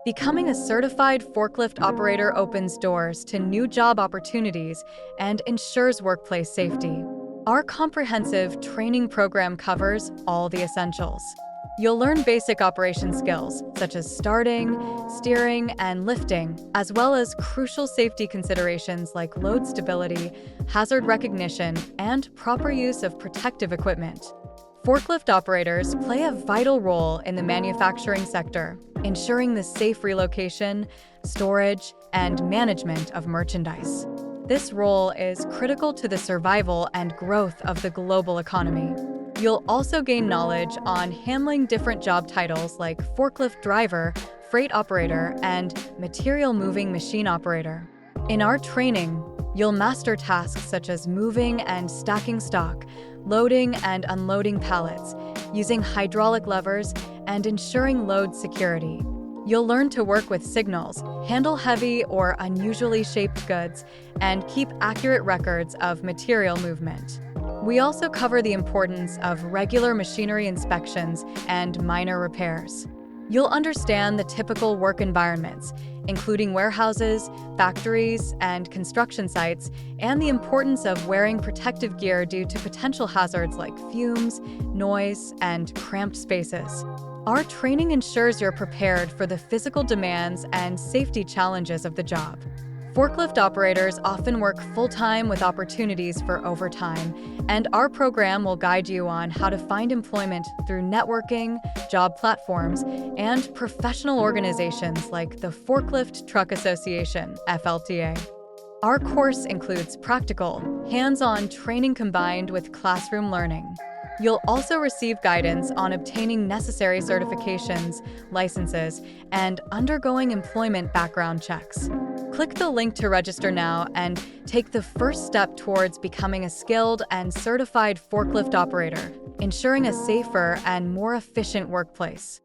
Becoming a certified forklift operator opens doors to new job opportunities and ensures workplace safety. Our comprehensive training program covers all the essentials. You'll learn basic operation skills, such as starting, steering, and lifting, as well as crucial safety considerations like load stability, hazard recognition, and proper use of protective equipment. Forklift operators play a vital role in the manufacturing sector, ensuring the safe relocation, storage, and management of merchandise. This role is critical to the survival and growth of the global economy. You'll also gain knowledge on handling different job titles like Forklift Driver, Freight Operator, and Material Moving Machine Operator. In our training, you'll master tasks such as moving and stacking stock, loading and unloading pallets, using hydraulic levers, and ensuring load security. You'll learn to work with signals, handle heavy or unusually shaped goods, and keep accurate records of material movement. We also cover the importance of regular machinery inspections and minor repairs. You'll understand the typical work environments, including warehouses, factories, and construction sites, and the importance of wearing protective gear due to potential hazards like fumes, noise, and cramped spaces. Our training ensures you're prepared for the physical demands and safety challenges of the job. Forklift operators often work full-time with opportunities for overtime, and our program will guide you on how to find employment through networking, job platforms, and professional organizations like the Forklift Truck Association, FLTA. Our course includes practical, hands-on training combined with classroom learning. You'll also receive guidance on obtaining necessary certifications, licenses, and undergoing employment background checks. Click the link to register now and take the first step towards becoming a skilled and certified forklift operator, ensuring a safer and more efficient workplace.